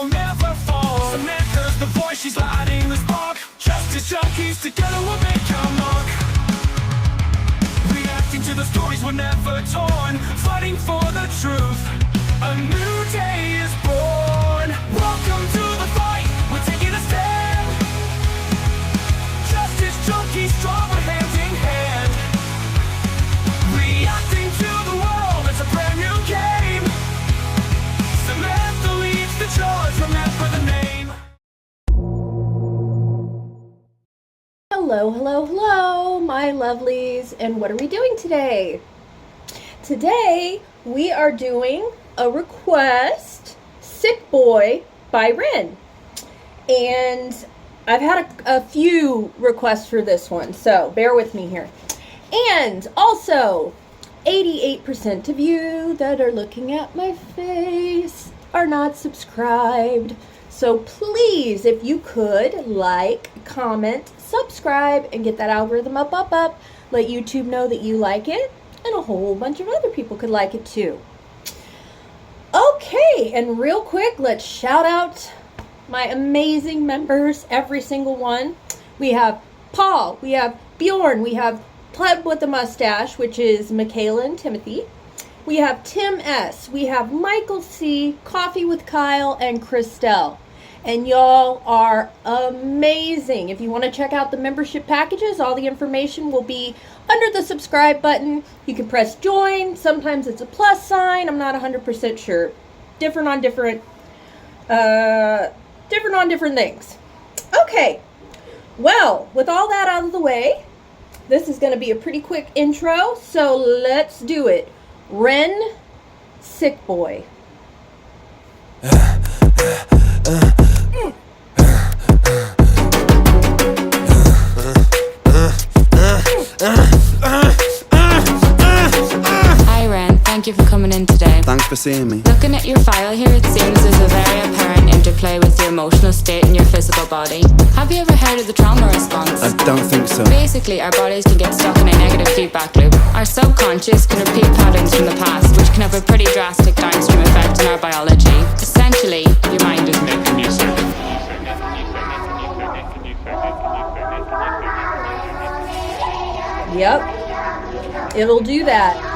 will never fall. Samantha's the voice, she's lighting the spark. Justice junkies, together we'll make our mark. Reacting to the stories we're never torn, fighting for the truth. A new day is born. Welcome to the fight, we're taking a stand. Justice junkies, strong, we're hand in hand. Reacting to the world, it's a brand new game. Samantha leads the charge, remember the name. Hello, hello, hello, my lovelies, and what are we doing today? Today, we are doing a request, Sick Boy by Ren. And I've had a few requests for this one, so bear with me here. And also, 88% of you that are looking at my face are not subscribed. So please, if you could, like, comment, subscribe, and get that algorithm up. Let YouTube know that you like it, and a whole bunch of other people could like it too. Okay, and real quick, let's shout out my amazing members, every single one. We have Paul, we have Bjorn, we have Pleb with a Mustache, which is Michaela and Timothy. We have Tim S, we have Michael C, Coffee with Kyle, and Christelle. And y'all are amazing. If you want to check out the membership packages, all the information will be under the subscribe button. You can press join. Sometimes it's a plus sign. I'm not 100% sure. Different on different things. Okay. Well, with all that out of the way, this is going to be a pretty quick intro. So let's do it. Ren, Sick Boy. Hi Ren, thank you for coming in today. Thanks for seeing me. Looking at your file here, it seems there's a very apparent interplay with your emotional state and your physical body. Have you ever heard of the trauma response? I don't think so. Basically, our bodies can get stuck in a negative feedback loop. Our subconscious can repeat patterns from the past, which can have a pretty drastic downstream effect on our biology. Essentially, your mind is making you sick. Yep, it'll do that.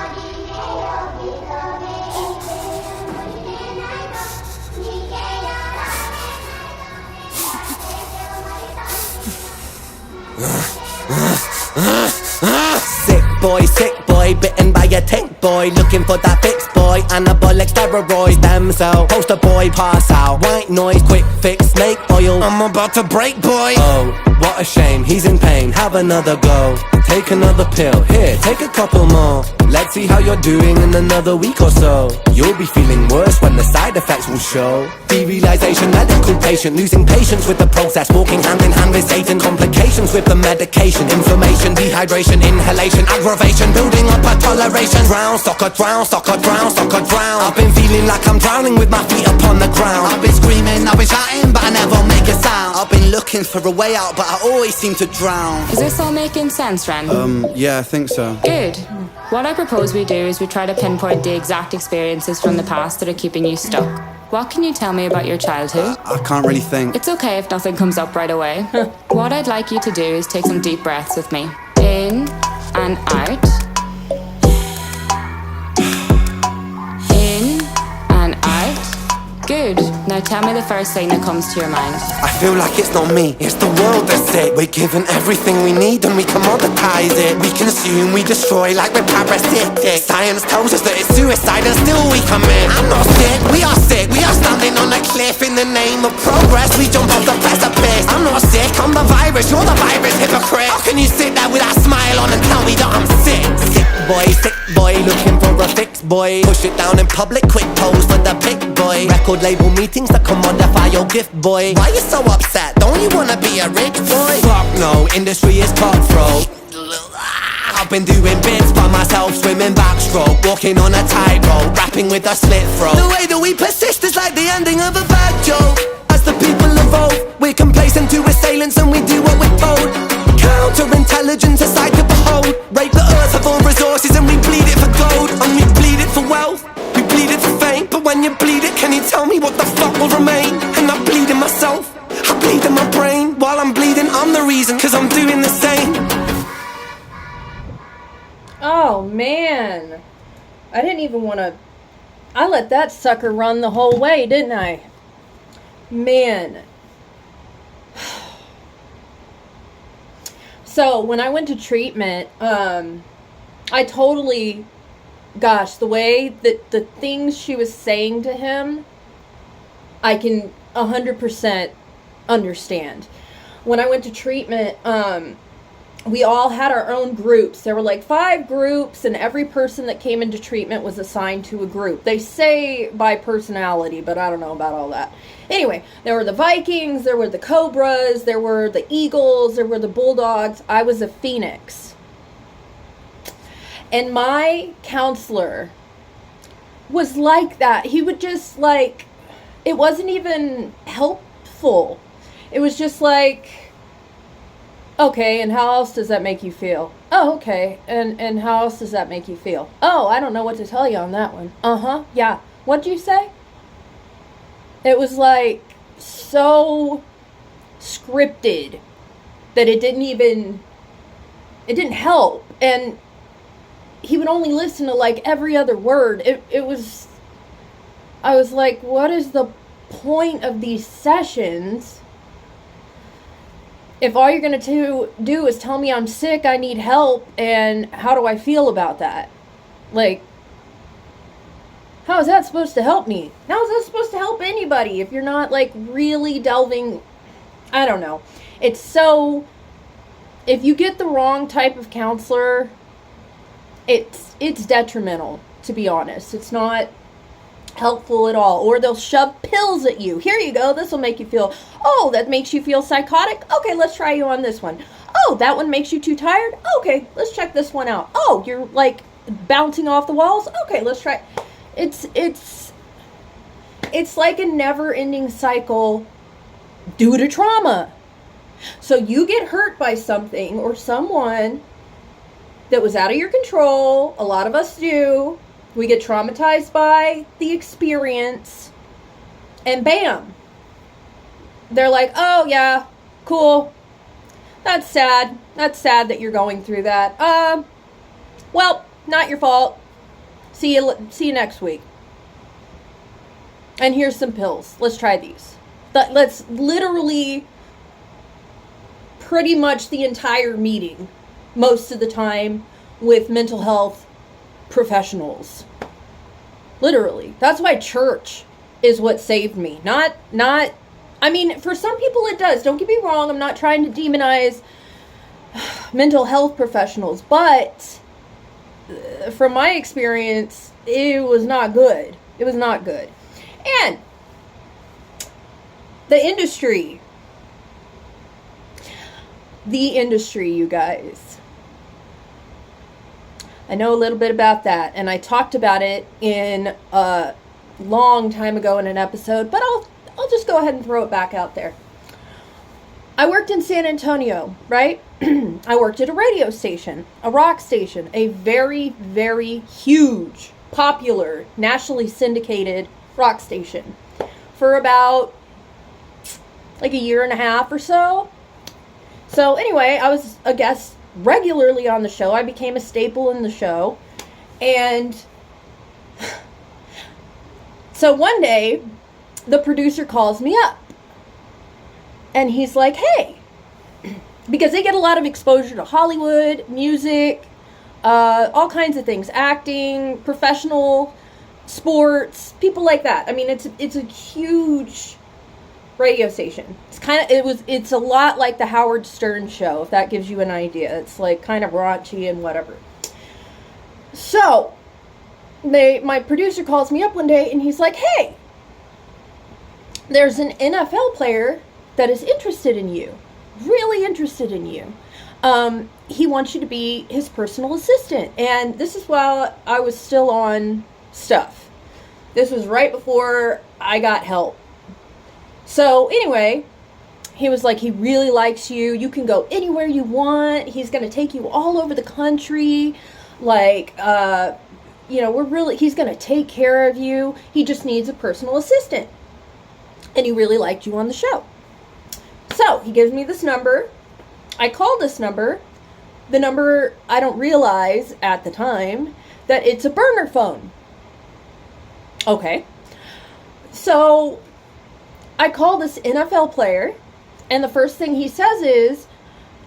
Sick boy, bitten by a tick boy, looking for that fix boy, anabolic steroids, stem cell, poster boy, pass out, white noise, quick fix, snake oil, I'm about to break boy. Oh, what a shame, he's in pain, have another go, take another pill, here, take a couple more, let's see how you're doing in another week or so, you'll be feeling worse when the side effects will show, derealization, medical patient, losing patience with the process, walking hand in hand with Satan, complications with the medication, inflammation, dehydration, inhalation, aggravation, building up a toleration, drown, soccer, drown, soccer, drown, soccer, drown, I've been feeling like I'm drowning with my feet upon the ground, I've been screaming, I've been shouting, but I never make a sound, I've been looking for a way out, but I always seem to drown. Is this all making sense, Ren? Yeah, I think so. Good. What I propose we do is we try to pinpoint the exact experiences from the past that are keeping you stuck. What can you tell me about your childhood? I can't really think. It's okay if nothing comes up right away. What I'd like you to do is take some deep breaths with me. In and out. In and out. Good. Now tell me the first thing that comes to your mind. I feel like it's not me, it's the world that's sick. We're given everything we need and we commoditize it. We consume, we destroy like we're parasitic. Science tells us that it's suicide and still we commit. I'm not sick, we are standing on a cliff in the name of progress. We jump off the precipice. I'm not sick, I'm the virus, you're the virus, hypocrite. How can you sit there with that smile on and tell me that I'm sick? Sick boy, looking for a fix boy. Push it down in public, quick pose for the pick boy. Record label meetings that commodify your gift boy. Why you so upset? Don't you wanna be a rich boy? Fuck no, industry is cutthroat. I've been doing bits by myself, swimming backstroke, walking on a tightrope, rapping with a slit throat. The way that we persist is like the ending of a bad joke. As the people evolve, we're complacent to assailants and we do what we're told. Counterintelligence, a sight to behold. Rape the earth of all resources and we bleed it for gold. And we bleed it for wealth, we bleed it for fame. pain. But when you bleed it, can you tell me what the fuck will remain? And I bleed in myself, I bleed in my brain. While I'm bleeding, I'm the reason, cause I'm doing the same. Oh man, I didn't even want to. I let that sucker run the whole way, didn't I? Man. So when I went to treatment, I totally, gosh, the way that the things she was saying to him, I can 100% understand. When I went to treatment, we all had our own groups. There were like 5 groups, and every person that came into treatment was assigned to a group. They say by personality, but I don't know about all that. Anyway, there were the Vikings, there were the Cobras, there were the Eagles, there were the Bulldogs. I was a Phoenix. And my counselor was like that. He would just like, it wasn't even helpful. It was just like, okay, and how else does that make you feel? Oh, okay, and how else does that make you feel? Oh, I don't know what to tell you on that one. Uh-huh, yeah. What'd you say? It was like so scripted that it didn't help. And he would only listen to like every other word. I was like, what is the point of these sessions if all you're going to do is tell me I'm sick, I need help, and how do I feel about that? Like, how is that supposed to help me? How is that supposed to help anybody if you're not, like, really delving? I don't know. It's so, if you get the wrong type of counselor, it's detrimental, to be honest. It's not helpful at all. Or they'll shove pills at you. Here you go. This will make you feel, oh, that makes you feel psychotic? Okay, let's try you on this one. Oh, that one makes you too tired? Okay, let's check this one out. Oh, you're, like, bouncing off the walls? Okay, let's try. It's like a never-ending cycle due to trauma. So you get hurt by something or someone that was out of your control. A lot of us do. We get traumatized by the experience, and bam, they're like, oh yeah, cool. That's sad. That's sad that you're going through that. Well, not your fault. See you next week. And here's some pills. Let's try these. Let's literally pretty much the entire meeting, most of the time, with mental health professionals. Literally. That's why church is what saved me. Not, I mean, for some people it does. Don't get me wrong. I'm not trying to demonize mental health professionals, but from my experience, it was not good. It was not good. And the industry, you guys. I know a little bit about that, and I talked about it in a long time ago in an episode, but I'll just go ahead and throw it back out there. I worked in San Antonio, right? I worked at a radio station, a rock station, a very, very huge, popular, nationally syndicated rock station for about like a year and a half or so. So anyway, I was a guest regularly on the show. I became a staple in the show. And so one day, the producer calls me up. And he's like, hey, because they get a lot of exposure to Hollywood, music, all kinds of things, acting, professional, sports, people like that. I mean, it's a huge radio station. It's a lot like the Howard Stern show, if that gives you an idea. It's like kind of raunchy and whatever. So my producer calls me up one day and he's like, hey, there's an NFL player that is interested in you, really interested in you. He wants you to be his personal assistant. And this is while I was still on stuff. This was right before I got help. So anyway, he was like, he really likes you. You can go anywhere you want. He's going to take you all over the country. Like, you know, he's going to take care of you. He just needs a personal assistant. And he really liked you on the show. So he gives me this number. I call this number. The number, I don't realize at the time that it's a burner phone. Okay. So I call this NFL player, and the first thing he says is,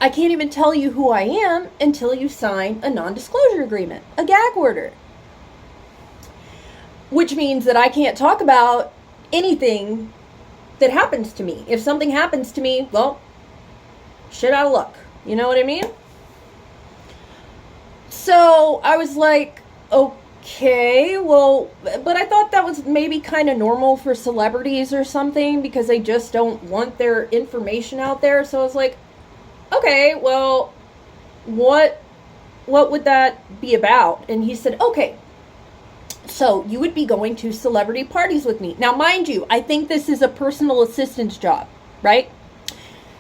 I can't even tell you who I am until you sign a non-disclosure agreement, a gag order. Which means that I can't talk about anything that happens to me. If something happens to me, well, shit out of luck. You know what I mean? So I was like, okay, well, but I thought that was maybe kind of normal for celebrities or something, because they just don't want their information out there. So I was like, okay, well, what would that be about? And he said, okay, so you would be going to celebrity parties with me. Now, mind you, I think this is a personal assistant's job, right?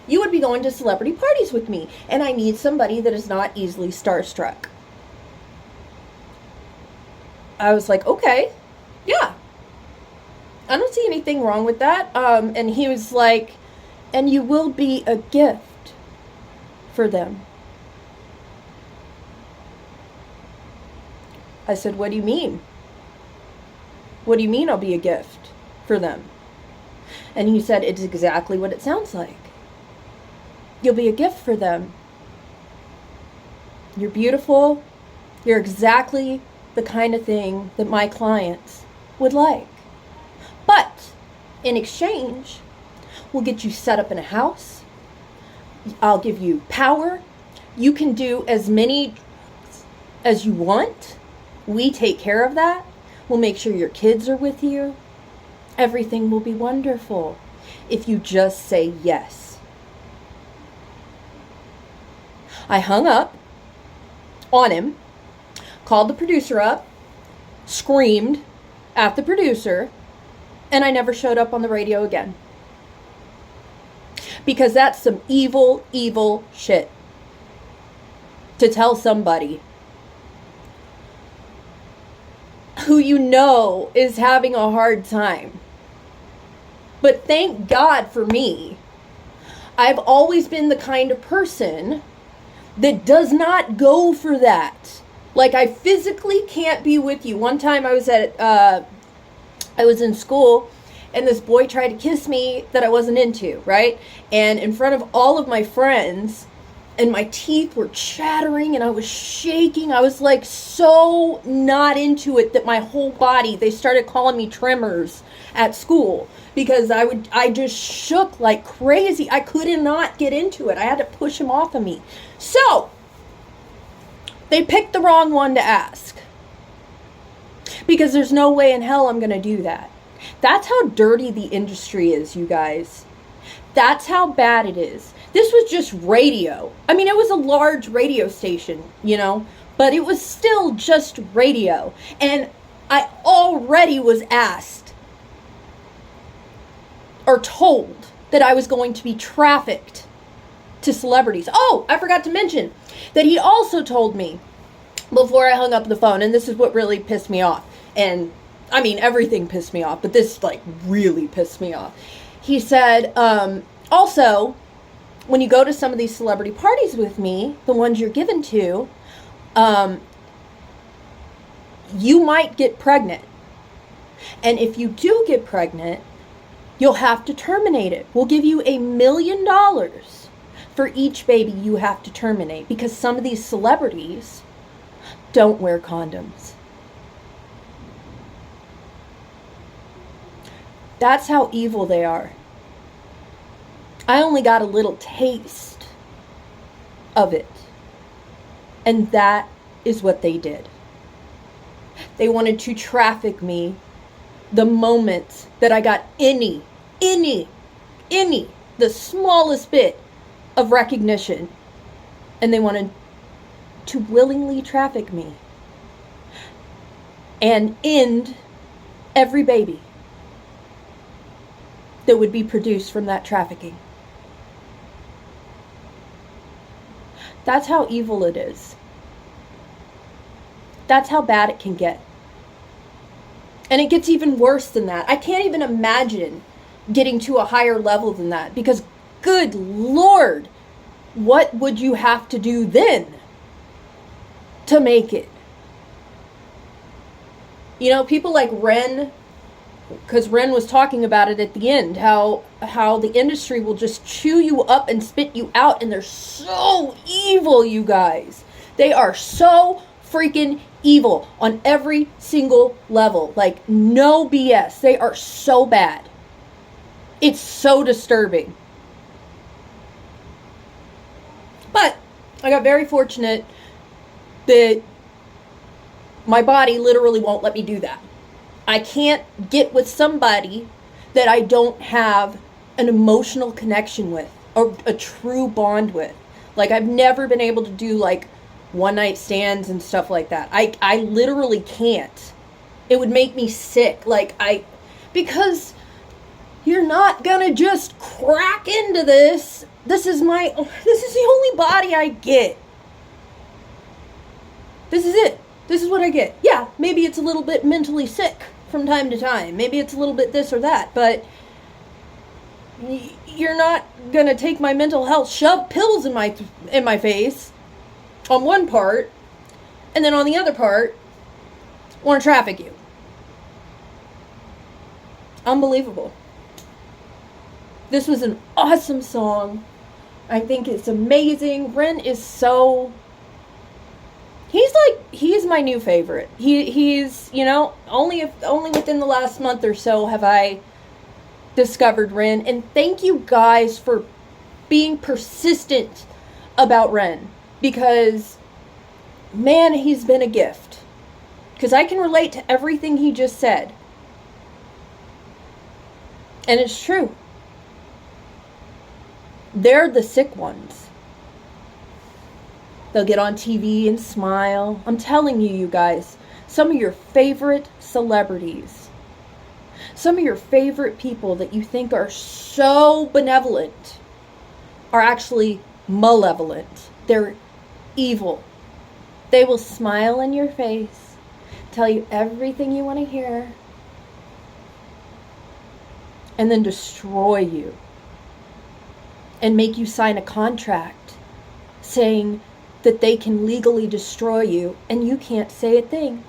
You would be going to celebrity parties with me, and I need somebody that is not easily starstruck. I was like, okay, yeah. I don't see anything wrong with that. And he was like, and you will be a gift for them. I said, what do you mean? What do you mean I'll be a gift for them? And he said, it's exactly what it sounds like. You'll be a gift for them. You're beautiful. You're exactly the kind of thing that my clients would like. But in exchange, we'll get you set up in a house. I'll give you power. You can do as many as you want. We take care of that. We'll make sure your kids are with you. Everything will be wonderful if you just say yes. I hung up on him, called the producer up, screamed at the producer, and I never showed up on the radio again. Because that's some evil, evil shit to tell somebody who you know is having a hard time. But thank God for me, I've always been the kind of person that does not go for that. Like, I physically can't be with you. One time I was in school, and this boy tried to kiss me that I wasn't into, right? And in front of all of my friends, and my teeth were chattering, and I was shaking. I was like so not into it that my whole body, they started calling me tremors at school, because I just shook like crazy. I could not get into it. I had to push him off of me. So they picked the wrong one to ask, because there's no way in hell I'm going to do that. That's how dirty the industry is, you guys. That's how bad it is. This was just radio. I mean, it was a large radio station, you know, but it was still just radio. And I already was asked or told that I was going to be trafficked to celebrities. Oh, I forgot to mention that he also told me before I hung up the phone, and this is what really pissed me off. And I mean, everything pissed me off, but this like really pissed me off. He said, also, when you go to some of these celebrity parties with me, the ones you're given to, you might get pregnant. And if you do get pregnant, you'll have to terminate it. We'll give you $1 million for each baby you have to terminate, because some of these celebrities don't wear condoms. That's how evil they are. I only got a little taste of it. And that is what they did. They wanted to traffic me the moment that I got any, the smallest bit of recognition. And they wanted to willingly traffic me and end every baby that would be produced from that trafficking. That's how evil it is. That's how bad it can get. And it gets even worse than that. I can't even imagine getting to a higher level than that, because good Lord, what would you have to do then to make it? You know, people like Ren, because Ren was talking about it at the end, how the industry will just chew you up and spit you out, and they're so evil, you guys. They are so freaking evil on every single level. Like, no BS. They are so bad. It's so disturbing. But I got very fortunate that my body literally won't let me do that. I can't get with somebody that I don't have an emotional connection with, or a true bond with. Like, I've never been able to do like one night stands and stuff like that. I literally can't. It would make me sick. Because you're not gonna just crack into this. This is the only body I get. This is it. This is what I get. Yeah, maybe it's a little bit mentally sick from time to time. Maybe it's a little bit this or that, but you're not gonna take my mental health, shove pills in my face on one part, and then on the other part, want to traffic you. Unbelievable. This was an awesome song. I think it's amazing. Ren is so... He's my new favorite. He's, you know, only within the last month or so have I discovered Ren. And thank you guys for being persistent about Ren, because, man, he's been a gift. Because I can relate to everything he just said. And it's true. They're the sick ones. They'll get on TV and smile. I'm telling you, you guys, some of your favorite celebrities, some of your favorite people that you think are so benevolent are actually malevolent. They're evil. They will smile in your face, tell you everything you want to hear, and then destroy you and make you sign a contract saying that they can legally destroy you and you can't say a thing.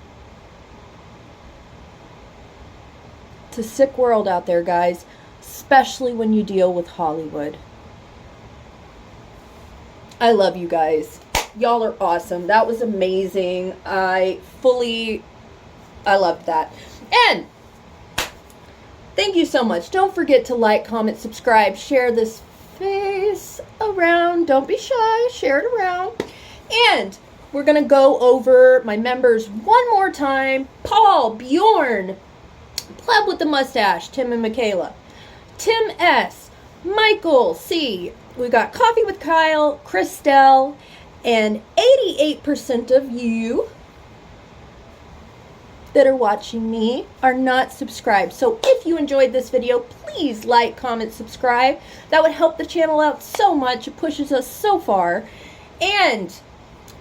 It's a sick world out there, guys, especially when you deal with Hollywood. I love you guys. Y'all are awesome. That was amazing. I loved that. And thank you so much. Don't forget to like, comment, subscribe, share this face around. Don't be shy. Share it around. And we're going to go over my members one more time. Paul, Bjorn, Pleb with the Mustache, Tim and Michaela, Tim S, Michael C. We got Coffee with Kyle, Christelle, and 88% of you that are watching me are not subscribed. So if you enjoyed this video, please like, comment, subscribe. That would help the channel out so much. It pushes us so far. And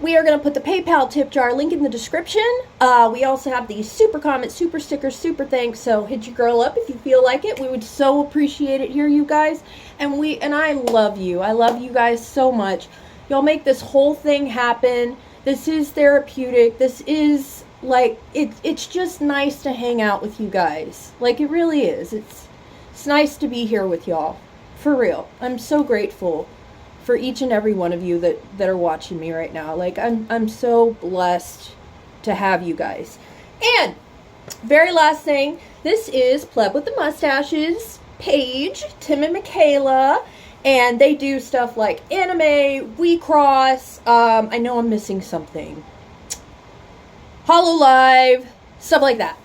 we are going to put the PayPal tip jar link in the description. We also have the super comments, super stickers, super thanks. So hit your girl up if you feel like it. We would so appreciate it here, you guys. And I love you. I love you guys so much. Y'all make this whole thing happen. This is therapeutic. This is like, it's just nice to hang out with you guys. Like, it really is. It's nice to be here with y'all. For real. I'm so grateful for each and every one of you that are watching me right now. Like, I'm so blessed to have you guys. And very last thing, this is Pleb with the Mustaches page, Tim and Michaela, and they do stuff like anime, We Cross, I know I'm missing something, Hollow Live, stuff like that.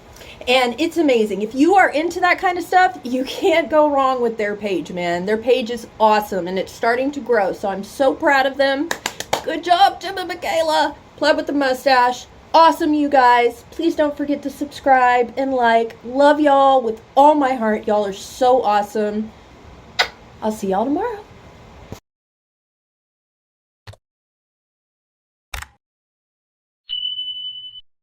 And it's amazing. If you are into that kind of stuff, you can't go wrong with their page, man. Their page is awesome, and it's starting to grow, so I'm so proud of them. Good job, Tim and Michaela. Pleb with the Mustache. Awesome, you guys. Please don't forget to subscribe and like. Love y'all with all my heart. Y'all are so awesome. I'll see y'all tomorrow.